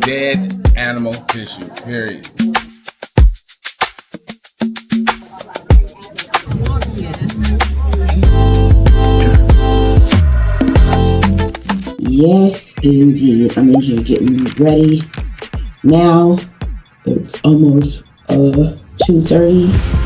dead animal tissue, period. Yes, indeed. I'm in here getting ready now. It's almost 2:30.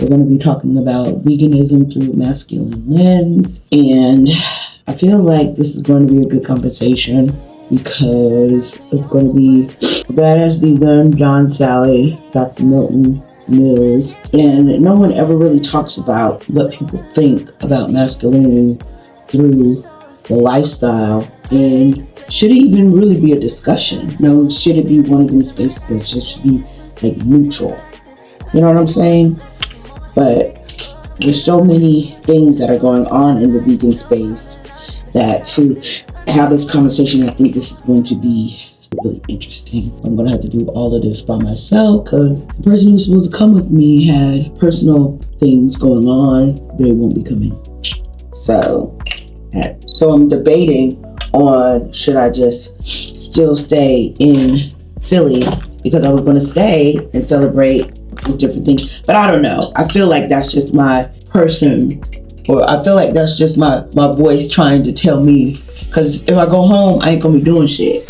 We're going to be talking about veganism through a masculine lens, and I feel like this is going to be a good conversation because it's going to be Badass Vegan, John Sally, Dr. Milton Mills, and no one ever really talks about what people think about masculinity through the lifestyle, and should it even really be a discussion? Should it be one of them spaces that just should be like neutral? You know what I'm saying? But there's so many things that are going on in the vegan space that to have this conversation, I think this is going to be really interesting. I'm going to have to do all of this by myself because the person who's supposed to come with me had personal things going on. They won't be coming. So I'm debating on should I just still stay in Philly because I was going to stay and celebrate with different things. But I don't know. I feel like that's just my person, or I feel like that's just my voice trying to tell me, because if I go home, I ain't going to be doing shit.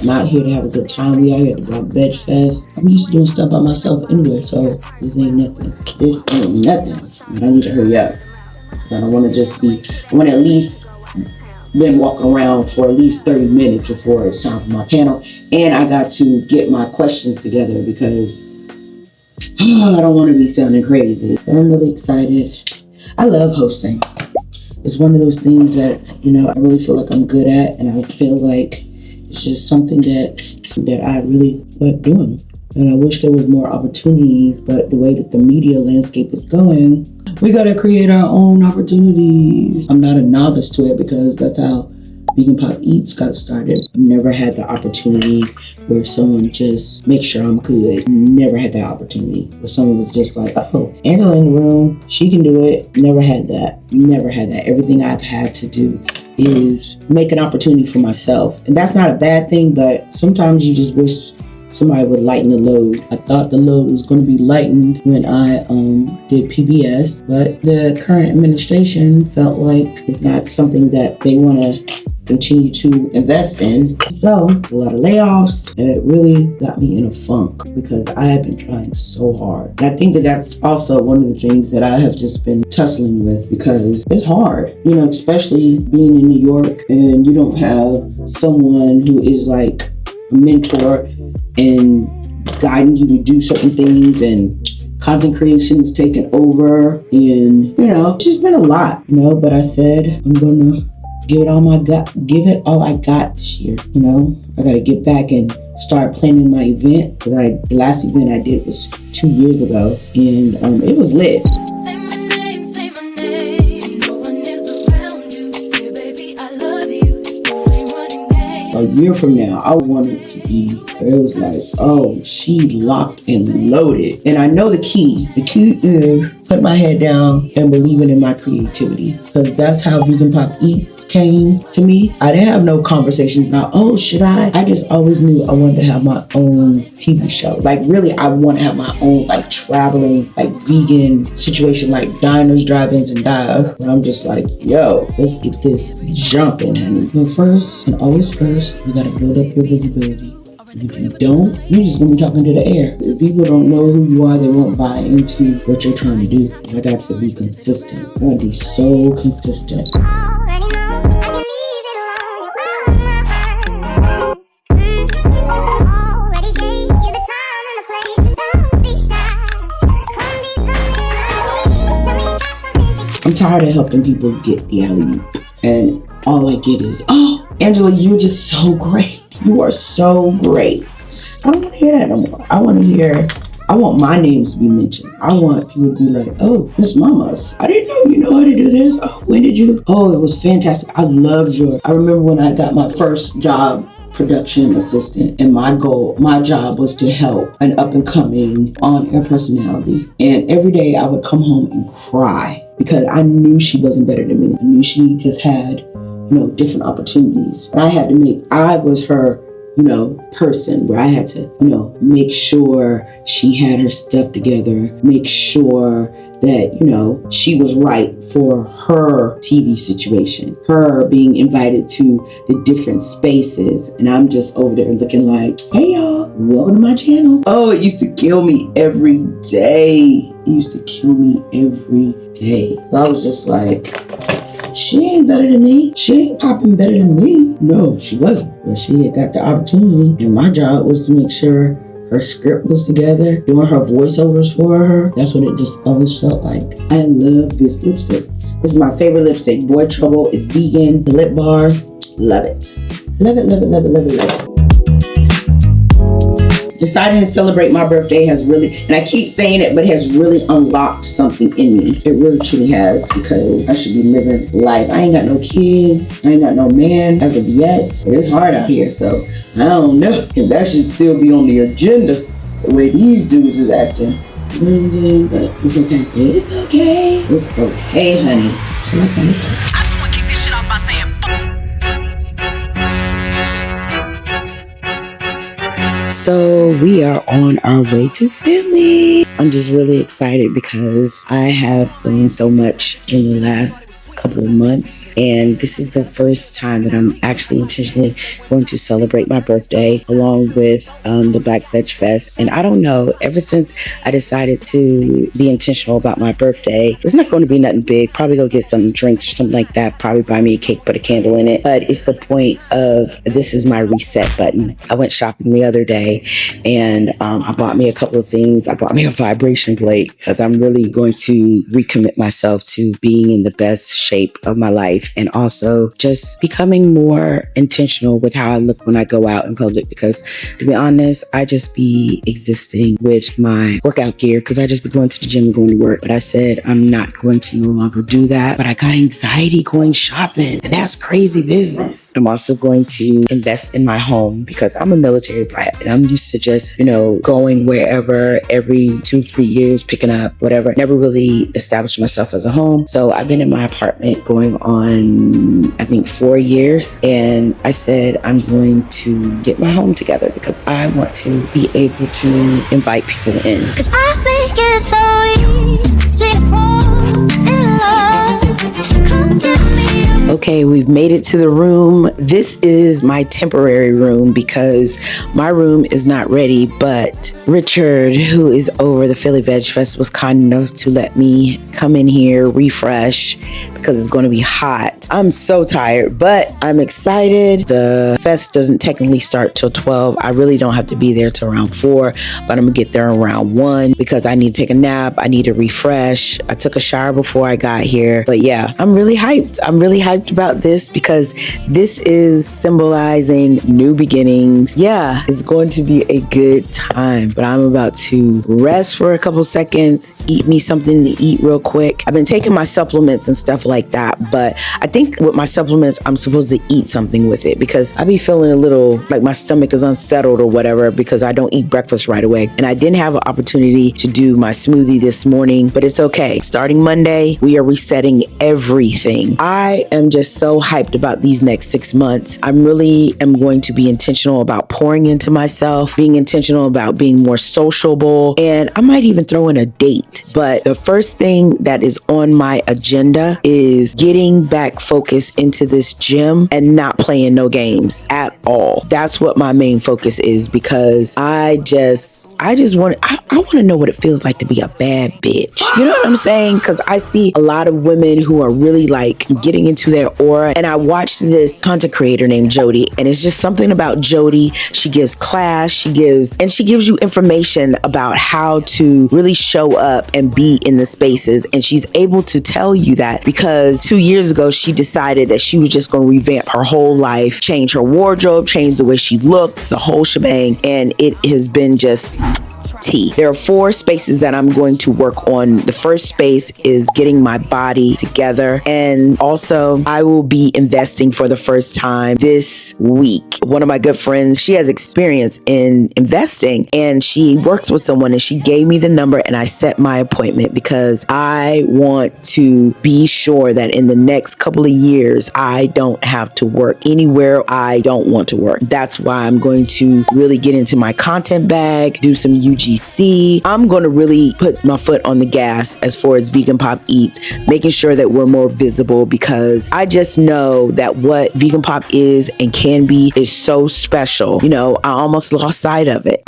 I'm out here to have a good time. We out here at the Black VegFest. I'm used to doing stuff by myself anyway, so this ain't nothing. But I need to hurry up. I don't want to I want to at least been walking around for at least 30 minutes before it's time for my panel. And I got to get my questions together because I don't want to be sounding crazy. But I'm really excited. I love hosting. It's one of those things that, I really feel like I'm good at, and I feel like it's just something that I really like doing. And I wish there was more opportunities, but the way that the media landscape is going, we gotta create our own opportunities. I'm not a novice to it because that's how VeganPopEats got started. I've never had the opportunity where someone just makes sure I'm good. Never had that opportunity where someone was just like, oh, Angela in the room, she can do it. Never had that. Everything I've had to do is make an opportunity for myself. And that's not a bad thing, but sometimes you just wish somebody would lighten the load. I thought the load was going to be lightened when I did PBS, but the current administration felt like it's not something that they want to continue to invest in. So a lot of layoffs. It really got me in a funk because I have been trying so hard. And I think that that's also one of the things that I have just been tussling with because it's hard, especially being in New York and you don't have someone who is like a mentor and guiding you to do certain things, and content creation is taking over, and it's just been a lot, but I said I'm gonna give it all I got this year. I gotta get back and start planning my event because the last event I did was 2 years ago, and it was lit. A year from now, I want it to be where it was like, oh, she locked and loaded. And I know the key. The key is put my head down and believing in my creativity. Because that's how VeganPopEats came to me. I didn't have no conversations about, oh, should I? I just always knew I wanted to have my own TV show. Like, really, I want to have my own, like, traveling, like, vegan situation, like diners, drive-ins, and dive. And I'm just like, yo, let's get this jumping, honey. But first, and always first, you got to build up your visibility. If you don't, you're just going to be talking to the air. If people don't know who you are, they won't buy into what you're trying to do. I got to be consistent. I got to be so consistent. I'm tired of helping people get the alley-oop. And all I get is, oh, Angela, you're just so great. You are so great. I don't want to hear that no more. I want to hear, I want my name to be mentioned. I want people to be like, oh, Miss Mamas, I didn't know you know how to do this. Oh, when did you? Oh, it was fantastic. I loved I remember when I got my first job, production assistant, and my job was to help an up and coming on-air personality. And every day I would come home and cry because I knew she wasn't better than me. I knew she just had, different opportunities. And I was her, person where I had to, make sure she had her stuff together, make sure that, she was right for her TV situation, her being invited to the different spaces. And I'm just over there looking like, hey y'all, welcome to my channel. Oh, it used to kill me every day. It used to kill me every day. I was just like, she ain't better than me. She ain't popping better than me. No, she wasn't. But she had got the opportunity. And my job was to make sure her script was together, doing her voiceovers for her. That's what it just always felt like. I love this lipstick. This is my favorite lipstick. Boy Trouble is vegan. The lip bar, love it. Love it, love it, love it, love it, love it. Deciding to celebrate my birthday has really, and I keep saying it, but it has really unlocked something in me. It really truly has, because I should be living life. I ain't got no kids. I ain't got no man as of yet. It is hard out here, so I don't know if that should still be on the agenda the way these dudes is acting. But it's okay. It's okay. It's okay, honey. I just want to kick this shit off by saying So we are on our way to Philly. I'm just really excited because I have grown so much in the last couple of months, and this is the first time that I'm actually intentionally going to celebrate my birthday along with the Black VegFest. And I don't know, ever since I decided to be intentional about my birthday, it's not going to be nothing big. Probably go get some drinks or something like that. Probably buy me a cake, put a candle in it. But it's the point of, this is my reset button. I went shopping the other day and I bought me a couple of things. I bought me a vibration plate because I'm really going to recommit myself to being in the best shape of my life, and also just becoming more intentional with how I look when I go out in public, because to be honest, I just be existing with my workout gear because I just be going to the gym and going to work. But I said I'm not going to no longer do that. But I got anxiety going shopping, and that's crazy business. I'm also going to invest in my home because I'm a military brat and I'm used to just, going wherever every 2-3 years, picking up whatever. Never really established myself as a home. So I've been in my apartment going on, I think, 4 years. And I said, I'm going to get my home together because I want to be able to invite people in. Cause I think it's so easy to fall in love. So come get me. Okay, we've made it to the room. This is my temporary room because my room is not ready, but Richard, who is over the Philly VegFest, was kind enough to let me come in here, refresh, because it's going to be hot. I'm so tired, but I'm excited. The fest doesn't technically start till 12. I really don't have to be there till around 4, but I'm gonna get there around 1 because I need to take a nap. I need to refresh. I took a shower before I got here, but yeah, I'm really hyped. I'm really hyped about this because this is symbolizing new beginnings. Yeah, it's going to be a good time, but I'm about to rest for a couple seconds, eat me something to eat real quick. I've been taking my supplements and stuff like that, but I think with my supplements, I'm supposed to eat something with it because I be feeling a little like my stomach is unsettled or whatever because I don't eat breakfast right away. And I didn't have an opportunity to do my smoothie this morning, but it's okay. Starting Monday, we are resetting everything. I am just so hyped about these next 6 months. I really am going to be intentional about pouring into myself, being intentional about being more sociable, and I might even throw in a date. But the first thing that is on my agenda is getting back focus into this gym and not playing no games at all. That's what my main focus is because I want to know what it feels like to be a bad bitch. You know what I'm saying? Because I see a lot of women who are really like getting into their aura, and I watched this content creator named Jody, and it's just something about Jody. She gives class, she gives you information about how to really show up and be in the spaces, and she's able to tell you that because 2 years ago she decided that she was just going to revamp her whole life, change her wardrobe, change the way she looked, the whole shebang, and it has been just tea. There are 4 spaces that I'm going to work on. The first space is getting my body together, and also I will be investing for the first time this week. One of my good friends, she has experience in investing, and she works with someone, and she gave me the number, and I set my appointment because I want to be sure that in the next couple of years I don't have to work anywhere I don't want to work. That's why I'm going to really get into my content bag, do some UGC. I'm going to really put my foot on the gas as far as Vegan Pop Eats, making sure that we're more visible, because I just know that what Vegan Pop is and can be is so special. You know, I almost lost sight of it.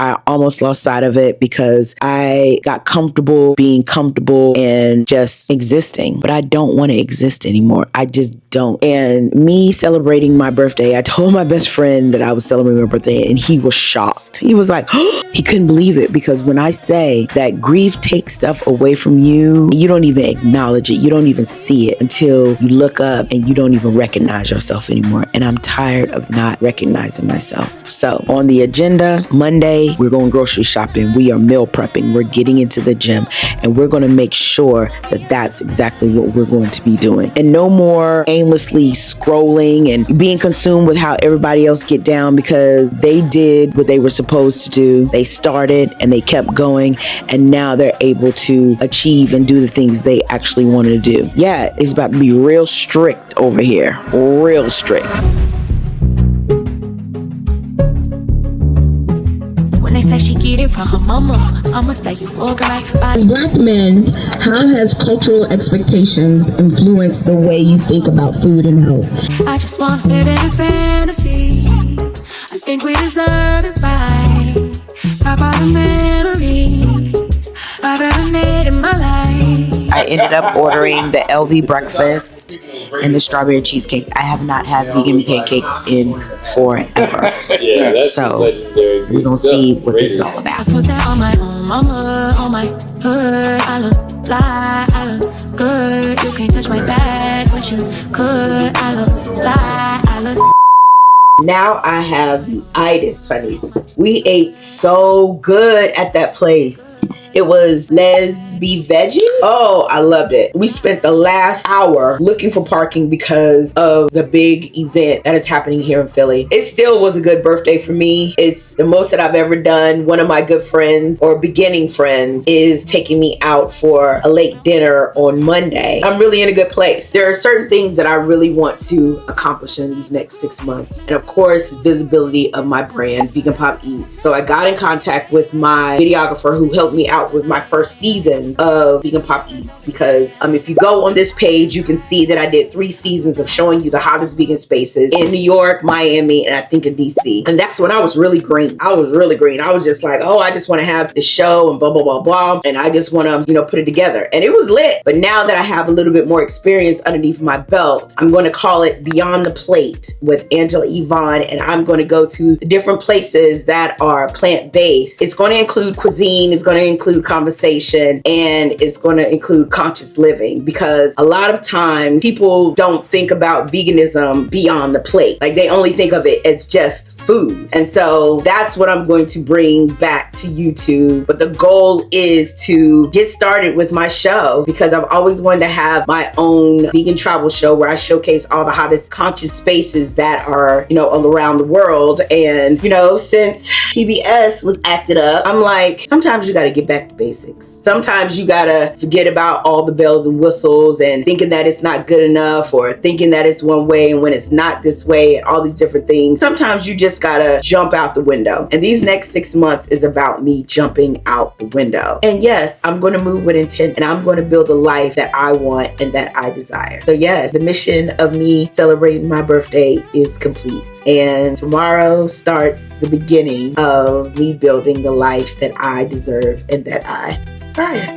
Because I got comfortable being comfortable and just existing, but I don't want to exist anymore. I just don't. And me celebrating my birthday, I told my best friend that I was celebrating my birthday, and he was shocked. He was like, he couldn't believe it, because when I say that grief takes stuff away from you, you don't even acknowledge it. You don't even see it until you look up and you don't even recognize yourself anymore. And I'm tired of not recognizing myself. So on the agenda, Monday, we're going grocery shopping. We are meal prepping. We're getting into the gym, and we're going to make sure that that's exactly what we're going to be doing. And no more aimlessly scrolling and being consumed with how everybody else get down, because they did what they were supposed to do. They started and they kept going, and now they're able to achieve and do the things they actually wanted to do. Yeah, it's about to be real strict over here. Real strict. When they say she get it from her mama, I'ma say you walk right by. As Black men, how has cultural expectations influenced the way you think about food and health? I just want to live in a fantasy. I think we deserve it right. Top all the memories I've ever made in my life. I ended up ordering the LV breakfast and the strawberry cheesecake. I have not had vegan pancakes in forever. Yeah, that's so legendary. we're gonna see what this is all about. I put that on my own mama, on my hood. I look fly, I look good. You can't touch my bag, but you could. I look fly, I look. Now I have the itis, honey. We ate so good at that place. It was Les Be Veggie. Oh, I loved it. We spent the last hour looking for parking because of the big event that is happening here in Philly. It still was a good birthday for me. It's the most that I've ever done. One of my good friends, or beginning friends, is taking me out for a late dinner on Monday. I'm really in a good place. There are certain things that I really want to accomplish in these next 6 months. And of course, visibility of my brand, Vegan Pop Eats. So I got in contact with my videographer who helped me out with my first season of Vegan Pop Eats, because if you go on this page, you can see that I did 3 seasons of showing you the hottest vegan spaces in New York, Miami, and I think in DC. And that's when I was really green. I was just like, oh, I just want to have the show and blah, blah, blah, blah. And I just want to, put it together. And it was lit. But now that I have a little bit more experience underneath my belt, I'm going to call it Beyond the Plate with Angela Yvonne. And I'm going to go to different places that are plant-based. It's going to include cuisine. It's going to include conversation, and it's going to include conscious living, because a lot of times people don't think about veganism beyond the plate. Like, they only think of it as just food. And so that's what I'm going to bring back to YouTube. But the goal is to get started with my show, because I've always wanted to have my own vegan travel show where I showcase all the hottest conscious spaces that are, all around the world. And, since PBS was acted up, I'm like, sometimes you got to get back to basics. Sometimes you got to forget about all the bells and whistles and thinking that it's not good enough, or thinking that it's one way and when it's not this way, and all these different things. Sometimes you just gotta jump out the window. And these next 6 months is about me jumping out the window. And yes, I'm going to move with intent, and I'm going to build a life that I want and that I desire. So yes, the mission of me celebrating my birthday is complete. And tomorrow starts the beginning of me building the life that I deserve and that I desire.